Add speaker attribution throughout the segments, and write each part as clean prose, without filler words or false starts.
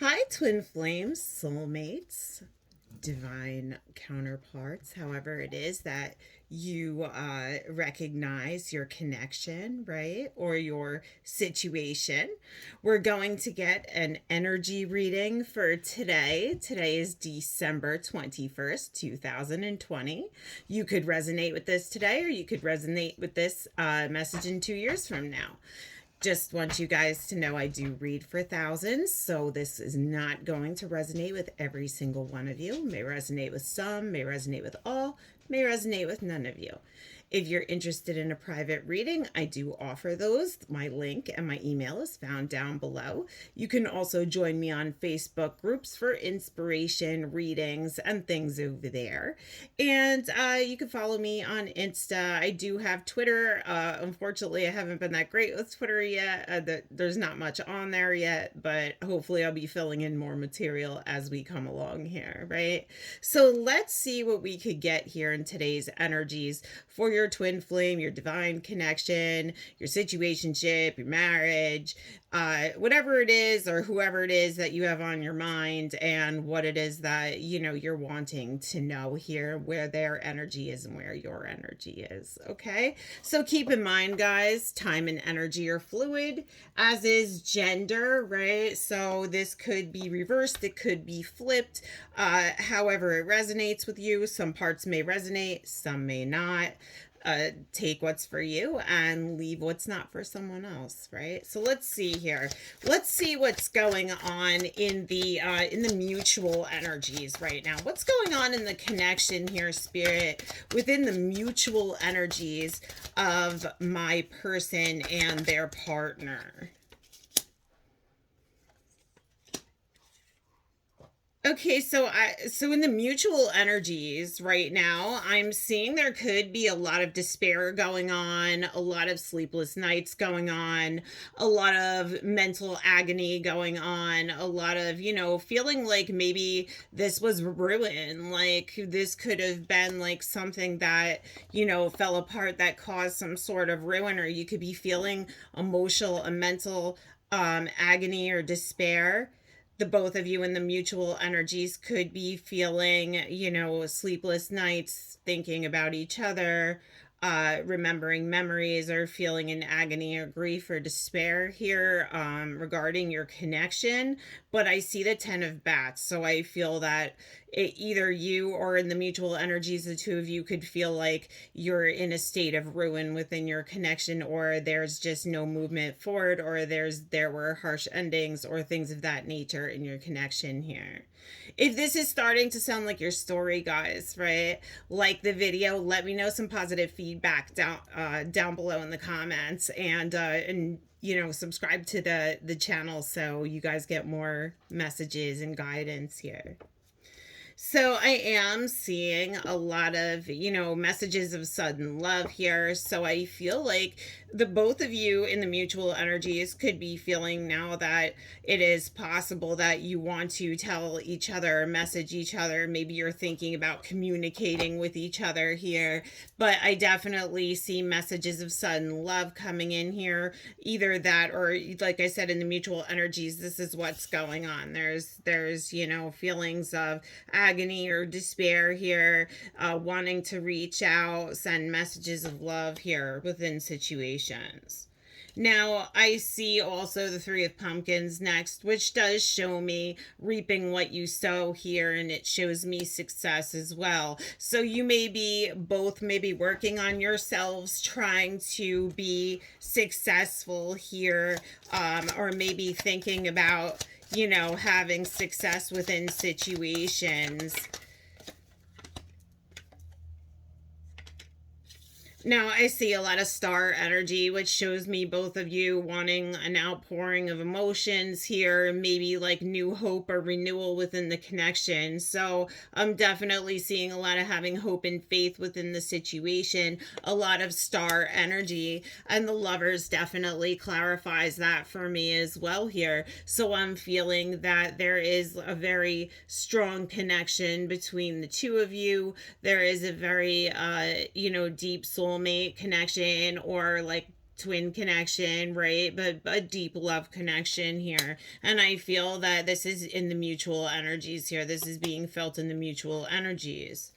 Speaker 1: Hi, Twin Flames, soulmates, divine counterparts, however it is that you recognize your connection, right? Or your situation. We're going to get an energy reading for today. Today is December 21st, 2020. You could resonate with this today, or you could resonate with this message in 2 years from now. Just want you guys to know I do read for thousands, so this is not going to resonate with every single one of you. May resonate with some, may resonate with all, may resonate with none of you. If you're interested in a private reading, I do offer those. My link and my email is found down below. You can also join me on Facebook groups for inspiration, readings, and things over there. And you can follow me on Insta. I do have Twitter. Unfortunately, I haven't been that great with Twitter yet. There's not much on there yet, but hopefully I'll be filling in more material as we come along here, right? So let's see what we could get here in today's energies for your twin flame, your divine connection, your situationship, your marriage, whatever it is or whoever it is that you have on your mind, and what it is that you're wanting to know here, where their energy is and where your energy is. Okay, so keep in mind, guys, time and energy are fluid, as is gender, right? So this could be reversed, it could be flipped, however it resonates with you. Some parts may resonate, some may not. Take what's for you and leave what's not for someone else, right? So let's see here. Let's see what's going on in the mutual energies right now. What's going on in the connection here, Spirit, within the mutual energies of my person and their partner? Okay, so in the mutual energies right now, I'm seeing there could be a lot of despair going on, a lot of sleepless nights going on, a lot of mental agony going on, a lot of, feeling like maybe this was ruin, like this could have been like something that, fell apart, that caused some sort of ruin, or you could be feeling emotional and mental agony or despair. The both of you in the mutual energies could be feeling, sleepless nights, thinking about each other, remembering memories, or feeling in agony or grief or despair here regarding your connection. But I see the 10 of bats, so I feel that either you or in the mutual energies, the two of you could feel like you're in a state of ruin within your connection, or there's just no movement forward, or there were harsh endings or things of that nature in your connection here. If this is starting to sound like your story, guys, right, like the video, let me know some positive feedback down below in the comments, and subscribe to the channel so you guys get more messages and guidance here. So I am seeing a lot of, messages of sudden love here. So I feel like the both of you in the mutual energies could be feeling now that it is possible that you want to tell each other, message each other. Maybe you're thinking about communicating with each other here, but I definitely see messages of sudden love coming in here. Either that, or like I said, in the mutual energies, this is what's going on. There's feelings of agony or despair here, wanting to reach out, send messages of love here within situations. Now, I see also the Three of Pumpkins next, which does show me reaping what you sow here, and it shows me success as well. So you may be working on yourselves, trying to be successful here, or maybe thinking about, having success within situations. Now I see a lot of star energy, which shows me both of you wanting an outpouring of emotions here, maybe like new hope or renewal within the connection. So I'm definitely seeing a lot of having hope and faith within the situation, a lot of star energy, and the Lovers definitely clarifies that for me as well here. So I'm feeling that there is a very strong connection between the two of you. There is a very, deep soulmate connection, or like twin connection, right? But a deep love connection here. And I feel that this is in the mutual energies here. This is being felt in the mutual energies.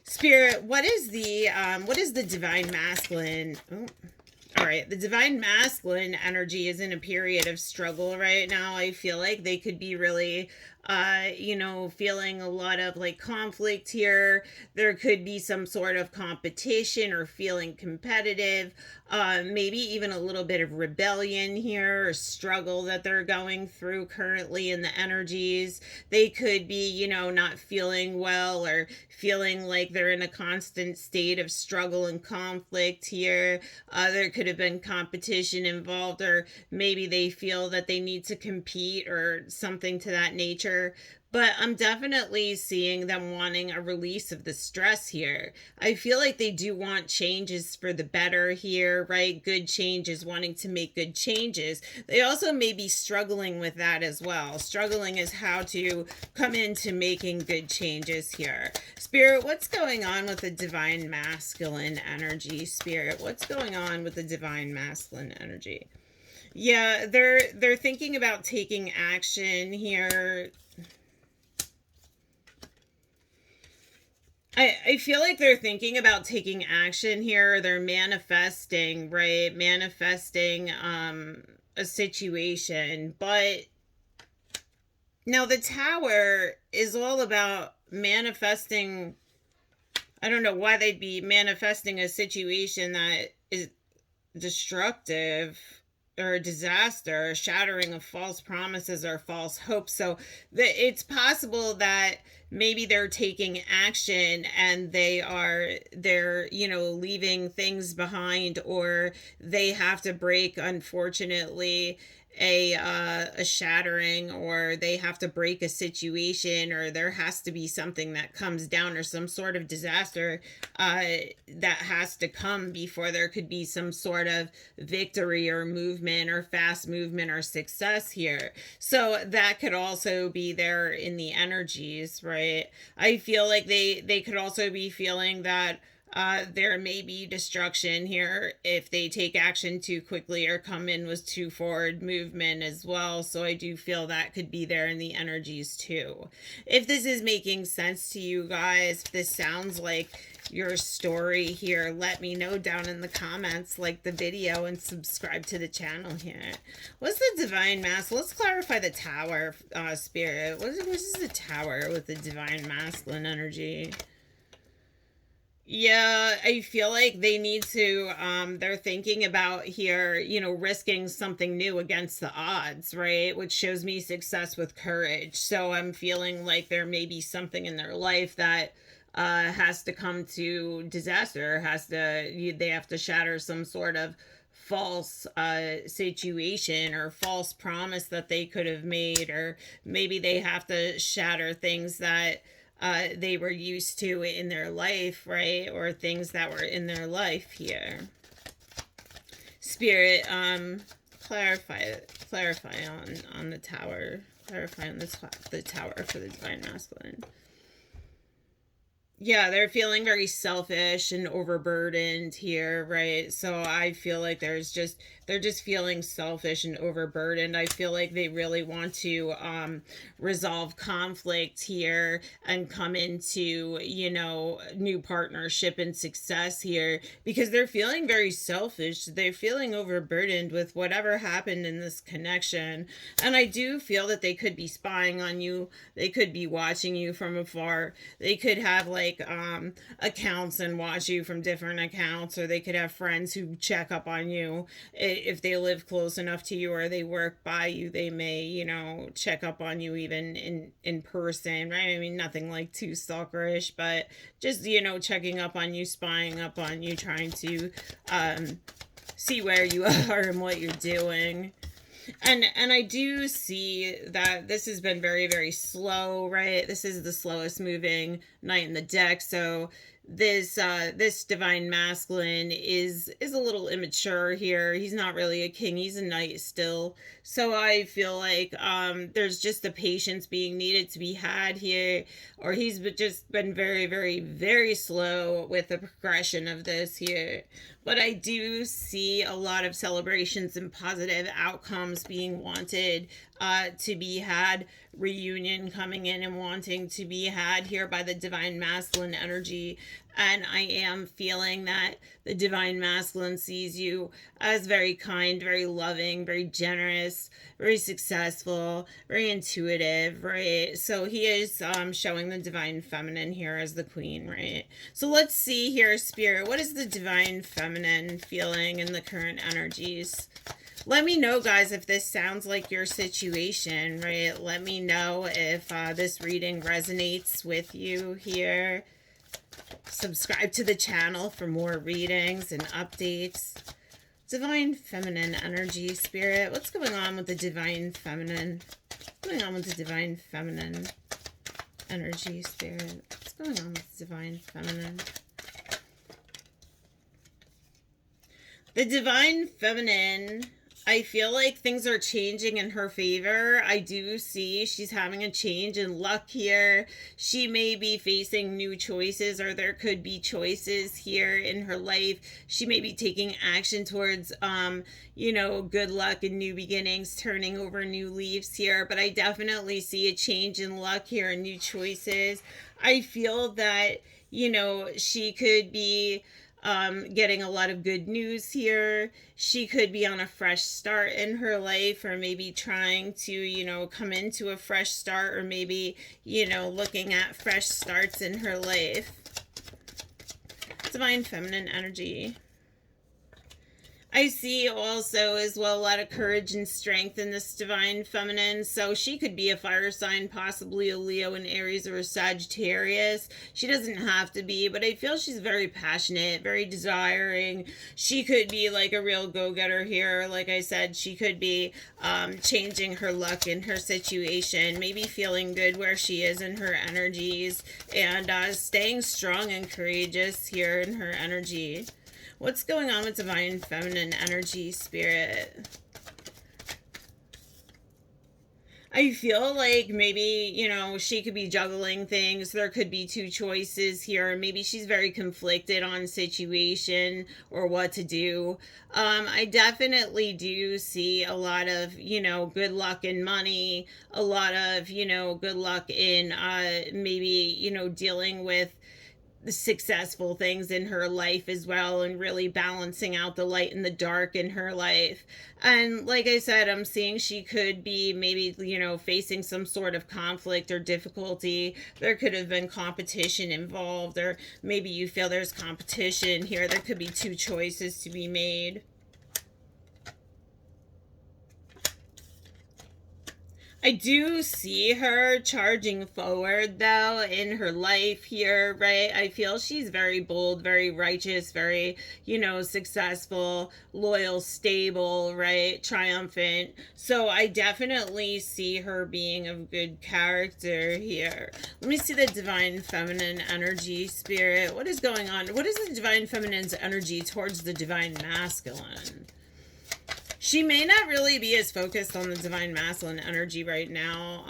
Speaker 1: Spirit, what is the divine masculine? Oh, all right, the divine masculine energy is in a period of struggle right now. I feel like they could be really feeling a lot of like conflict here. There could be some sort of competition or feeling competitive. Maybe even a little bit of rebellion here or struggle that they're going through currently in the energies. They could be, not feeling well or feeling like they're in a constant state of struggle and conflict here. There could have been competition involved, or maybe they feel that they need to compete or something to that nature. But I'm definitely seeing them wanting a release of the stress here. I feel like they do want changes for the better here, right? Good changes, wanting to make good changes. They also may be struggling with that as well. Struggling is how to come into making good changes here. Spirit, what's going on with the divine masculine energy? Spirit, what's going on with the divine masculine energy? Yeah, they're thinking about taking action here. I feel like they're thinking about taking action here. They're manifesting, right? Manifesting a situation. But now the tower is all about manifesting. I don't know why they'd be manifesting a situation that is destructive or a disaster, or shattering of false promises or false hopes. So it's possible that maybe they're taking action and they're leaving things behind, or they have to break, unfortunately, a shattering, or they have to break a situation, or there has to be something that comes down, or some sort of disaster that has to come before there could be some sort of victory or movement or fast movement or success here. So that could also be there in the energies, right? I feel like they could also be feeling that there may be destruction here if they take action too quickly or come in with too forward movement as well. So I do feel that could be there in the energies too. If this is making sense to you guys, if this sounds like your story here, let me know down in the comments, like the video and subscribe to the channel here. What's the divine mask? Let's clarify the tower, spirit. What is the tower with the divine masculine energy? Yeah, I feel like they need to, they're thinking about here, risking something new against the odds, right? Which shows me success with courage. So I'm feeling like there may be something in their life that has to come to disaster, they have to shatter some sort of false situation or false promise that they could have made, or maybe they have to shatter things that they were used to in their life, right? Or things that were in their life here. Spirit, clarify on the tower. Clarify on the tower for the divine masculine. Yeah, they're feeling very selfish and overburdened here, right? So I feel like they're just feeling selfish and overburdened. I feel like they really want to resolve conflict here and come into, new partnership and success here, because they're feeling very selfish. They're feeling overburdened with whatever happened in this connection. And I do feel that they could be spying on you. They could be watching you from afar. They could have like accounts and watch you from different accounts, or they could have friends who check up on you if they live close enough to you or they work by you. They may check up on you even in person, right? I mean, nothing like too stalkerish, but just checking up on you, spying up on you, trying to see where you are and what you're doing. And I do see that this has been very, very slow, right? This is the slowest moving knight in the deck. So this divine masculine is a little immature here. He's not really a king, he's a knight still. So I feel like there's just a patience being needed to be had here, or just been very, very, very slow with the progression of this here. But I do see a lot of celebrations and positive outcomes being wanted to be had, reunion coming in and wanting to be had here by the divine masculine energy. And I am feeling that the divine masculine sees you as very kind, very loving, very generous, very successful, very intuitive, right? So he is showing the divine feminine here as the queen, right? So let's see here, Spirit, what is the divine feminine feeling in the current energies? Let me know, guys, if this sounds like your situation, right? Let me know if this reading resonates with you here. Subscribe to the channel for more readings and updates. Divine feminine energy, Spirit. What's going on with the divine feminine? What's going on with the divine feminine energy, Spirit? What's going on with the divine feminine? The divine feminine, I feel like things are changing in her favor. I do see she's having a change in luck here. She may be facing new choices, or there could be choices here in her life. She may be taking action towards, good luck and new beginnings, turning over new leaves here. But I definitely see a change in luck here and new choices. I feel that, she could be getting a lot of good news here. She could be on a fresh start in her life, or maybe trying to, come into a fresh start, or maybe, looking at fresh starts in her life. Divine feminine energy. I see also as well a lot of courage and strength in this divine feminine. So she could be a fire sign, possibly a Leo, an Aries, or a Sagittarius. She doesn't have to be, but I feel she's very passionate, very desiring. She could be like a real go-getter here. Like I said, she could be changing her luck in her situation, maybe feeling good where she is in her energies, and staying strong and courageous here in her energy. What's going on with divine feminine energy, Spirit? I feel like maybe, she could be juggling things. There could be two choices here. Maybe she's very conflicted on situation or what to do. I definitely do see a lot of, good luck in money, a lot of, good luck in maybe, dealing with successful things in her life as well, and really balancing out the light and the dark in her life. And like I said, I'm seeing she could be maybe, facing some sort of conflict or difficulty. There could have been competition involved, or maybe you feel there's competition here. There could be two choices to be made. I do see her charging forward, though, in her life here, right? I feel she's very bold, very righteous, very, successful, loyal, stable, right? Triumphant. So I definitely see her being of good character here. Let me see the divine feminine energy, Spirit. What is going on? What is the divine feminine's energy towards the divine masculine? She may not really be as focused on the divine masculine energy right now.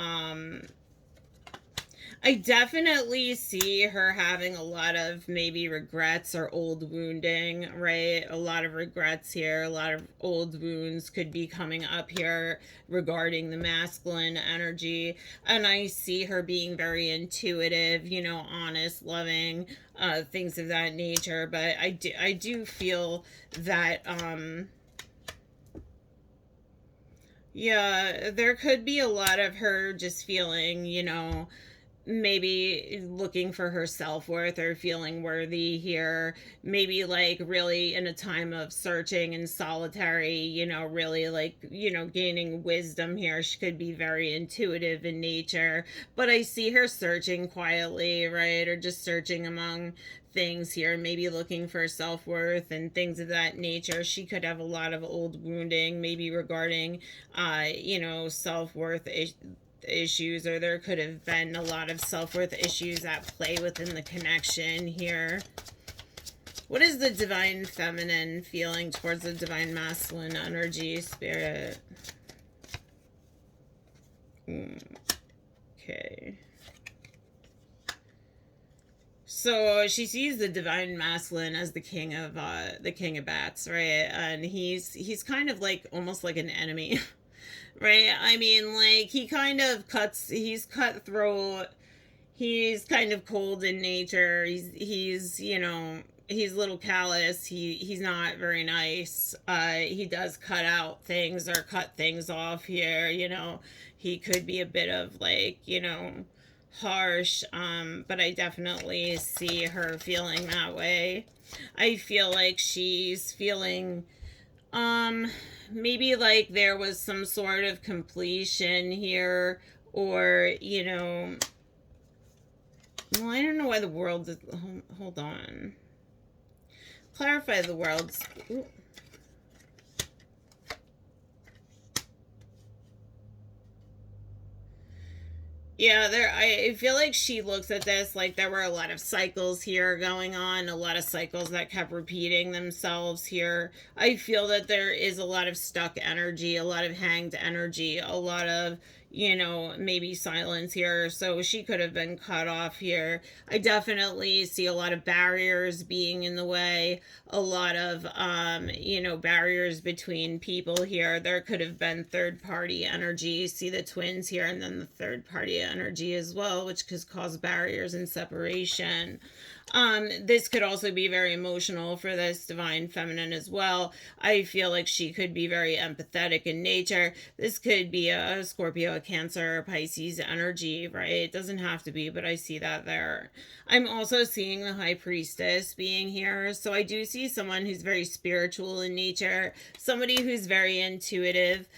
Speaker 1: I definitely see her having a lot of maybe regrets or old wounding, right? A lot of regrets here, a lot of old wounds could be coming up here regarding the masculine energy. And I see her being very intuitive, honest, loving, things of that nature. But I do feel that, yeah, there could be a lot of her just feeling, maybe looking for her self-worth or feeling worthy here. Maybe like really in a time of searching and solitary, really like, gaining wisdom here. She could be very intuitive in nature, but I see her searching quietly, right? Or just searching among things here, maybe looking for self-worth and things of that nature. She could have a lot of old wounding, maybe regarding self-worth issues, or there could have been a lot of self-worth issues at play within the connection here. What is the divine feminine feeling towards the divine masculine energy, spirit? Okay. So she sees the divine masculine as the king of bats, right? And he's kind of like almost like an enemy. Right? I mean, like he's cutthroat. He's kind of cold in nature. He's he's a little callous. He's not very nice. He does cut out things or cut things off here. He could be a bit of like harsh. But I definitely see her feeling that way. I feel like she's feeling maybe like there was some sort of completion here, or well, I don't know why the world is, hold on, clarify the world's. Ooh. Yeah, I feel like she looks at this like there were a lot of cycles here going on, a lot of cycles that kept repeating themselves here. I feel that there is a lot of stuck energy, a lot of hanged energy, a lot of maybe silence here. So she could have been cut off here. I definitely see a lot of barriers being in the way, a lot of barriers between people here. There could have been third party energy. See the twins here, and then the third party energy as well, which could cause barriers and separation. This could also be very emotional for this divine feminine as well. I feel like she could be very empathetic in nature. This could be a Scorpio, a Cancer, a Pisces energy, right? It doesn't have to be, but I see that there. I'm also seeing the High Priestess being here. So I do see someone who's very spiritual in nature, somebody who's very intuitive,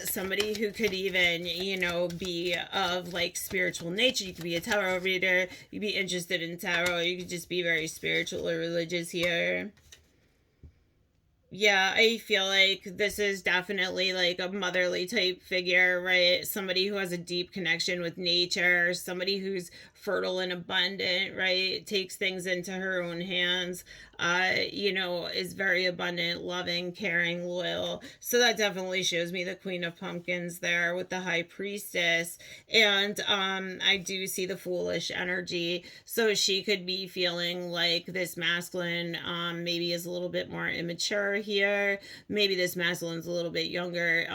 Speaker 1: somebody who could even, be of like spiritual nature. You could be a tarot reader, you'd be interested in tarot, you could just be very spiritual or religious here. Yeah, I feel like this is definitely like a motherly type figure, right? Somebody who has a deep connection with nature, somebody who's fertile and abundant, right? Takes things into her own hands, is very abundant, loving, caring, loyal. So that definitely shows me the Queen of Pumpkins there with the High Priestess. And I do see the Foolish energy. So she could be feeling like this masculine maybe is a little bit more immature here. Maybe this masculine's a little bit younger,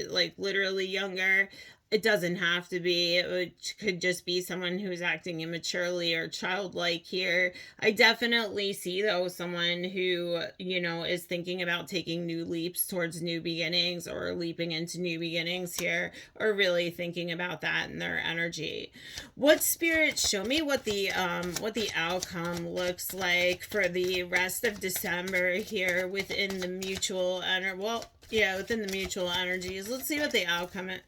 Speaker 1: like literally younger. It doesn't have to be. It could just be someone who's acting immaturely or childlike here. I definitely see, though, someone who, is thinking about taking new leaps towards new beginnings, or leaping into new beginnings here, or really thinking about that in their energy. What spirits show me what the outcome looks like for the rest of December here within the mutual energy? Well, yeah, within the mutual energies. Let's see what the outcome is.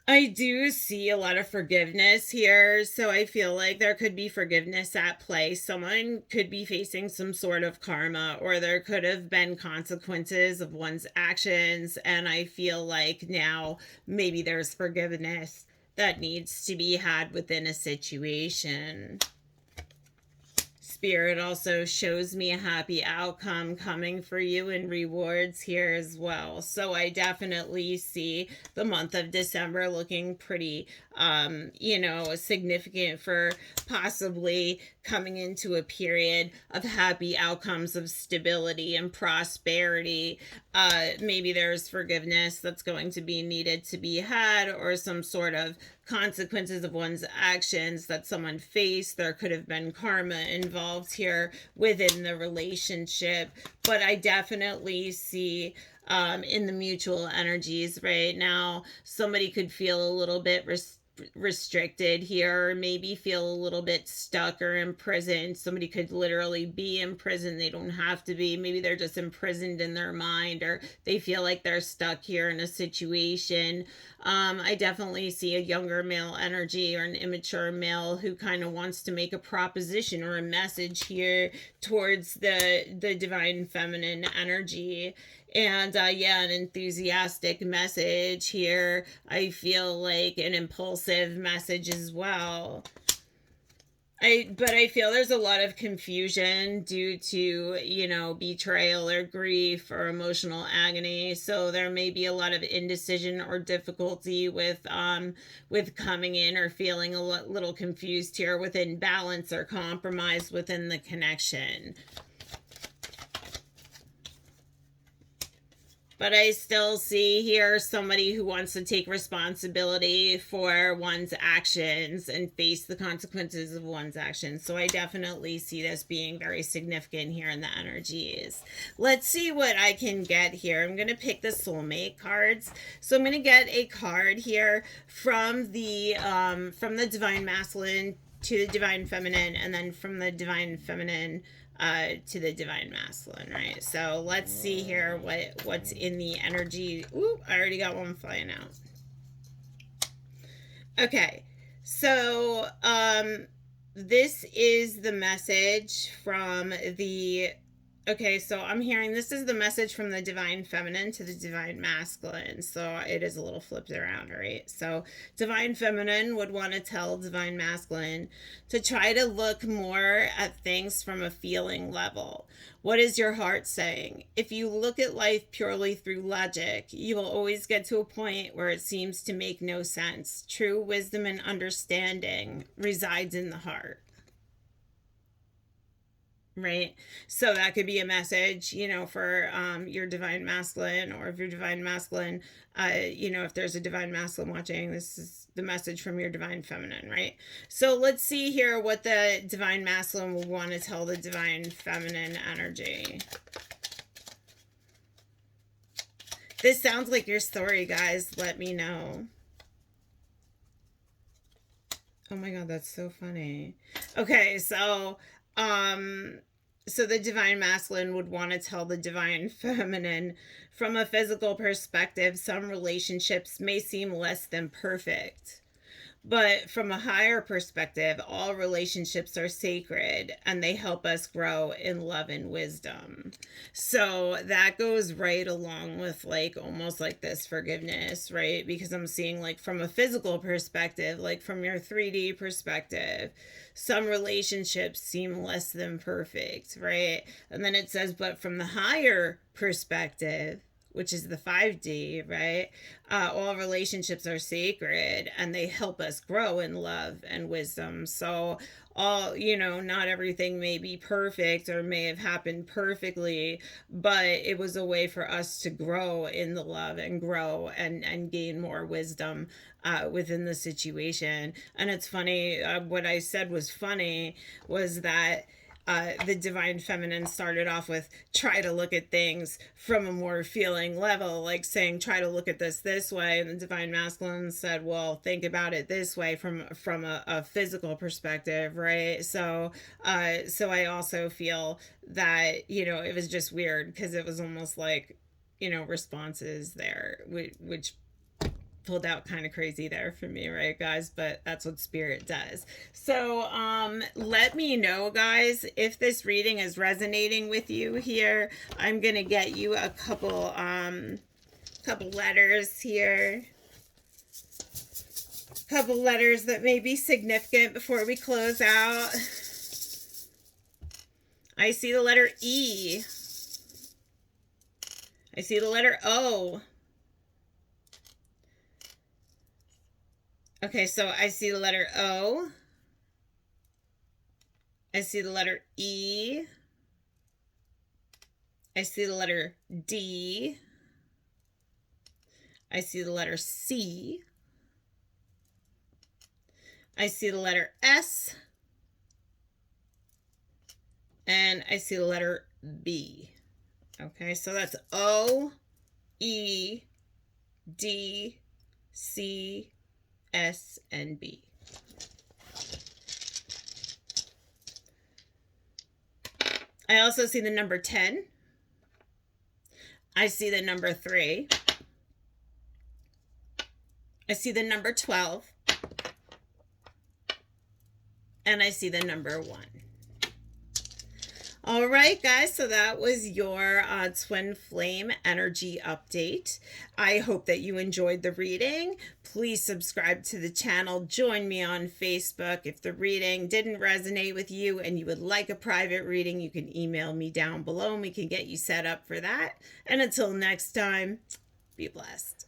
Speaker 1: I do see a lot of forgiveness here. So I feel like there could be forgiveness at play. Someone could be facing some sort of karma, or there could have been consequences of one's actions. And I feel like now maybe there's forgiveness that needs to be had within a situation. Spirit also shows me a happy outcome coming for you in rewards here as well. So I definitely see the month of December looking pretty, significant for possibly coming into a period of happy outcomes of stability and prosperity. Maybe there's forgiveness that's going to be needed to be had, or some sort of consequences of one's actions that someone faced. There could have been karma involved here within the relationship. But I definitely see in the mutual energies right now, somebody could feel a little bit restricted here, maybe feel a little bit stuck or imprisoned. Somebody could literally be in prison. They don't have to be. Maybe they're just imprisoned in their mind, or they feel like they're stuck here in a situation. I definitely see a younger male energy, or an immature male who kind of wants to make a proposition or a message here towards the divine feminine energy. And yeah, an enthusiastic message here. I feel like an impulsive message as well. But I feel there's a lot of confusion due to, you know, betrayal or grief or emotional agony. So there may be a lot of indecision or difficulty with coming in, or feeling a little confused here with imbalance or compromise within the connection. But I still see here somebody who wants to take responsibility for one's actions and face the consequences of one's actions. So I definitely see this being very significant here in the energies. Let's see what I can get here. I'm going to pick the soulmate cards. So I'm going to get a card here from the divine masculine to the divine feminine, and then from the divine feminine to the divine masculine, right? So let's see here what's in the energy. Ooh, I already got one flying out. Okay, so this is the message from the. Okay, so I'm hearing this is the message from the divine feminine to the divine masculine. So it is a little flipped around, right? So divine feminine would want to tell divine masculine to try to look more at things from a feeling level. What is your heart saying? If you look at life purely through logic, you will always get to a point where it seems to make no sense. True wisdom and understanding resides in the heart. Right, so that could be a message, you know, for your divine masculine, or if your divine masculine, you know, if there's a divine masculine watching, this is the message from your divine feminine, right? So let's see here what the divine masculine will want to tell the divine feminine energy. This sounds like your story, guys. Let me know. Oh my god, that's so funny. Okay, so the divine masculine would want to tell the divine feminine, from a physical perspective, some relationships may seem less than perfect. But from a higher perspective, all relationships are sacred and they help us grow in love and wisdom. So that goes right along with, like, almost like this forgiveness, right? Because I'm seeing, like, from a physical perspective, like from your 3D perspective, some relationships seem less than perfect, right? And then it says, but from the higher perspective, which is the 5D, right? All relationships are sacred and they help us grow in love and wisdom. So, all, you know, not everything may be perfect or may have happened perfectly, but it was a way for us to grow in the love and grow and gain more wisdom within the situation. And it's funny, what I said was funny was that the divine feminine started off with try to look at things from a more feeling level, like saying try to look at this way, and the divine masculine said, well, think about it this way from a physical perspective, right? So I also feel that, you know, it was just weird because it was almost like, you know, responses there, which pulled out kind of crazy there for me, right, guys? But that's what spirit does. So let me know, guys, if this reading is resonating with you here. I'm gonna get you a couple letters here, couple letters that may be significant before we close out. I see the letter E. I see the letter O. Okay, so I see the letter O. I see the letter E. I see the letter D. I see the letter C. I see the letter S. And I see the letter B. Okay, so that's O, E, D, C, S, and B. I also see the number 10. I see the number 3. I see the number 12. And I see the number 1. All right, guys. So that was your twin flame energy update. I hope that you enjoyed the reading. Please subscribe to the channel. Join me on Facebook. If the reading didn't resonate with you and you would like a private reading, you can email me down below and we can get you set up for that. And until next time, be blessed.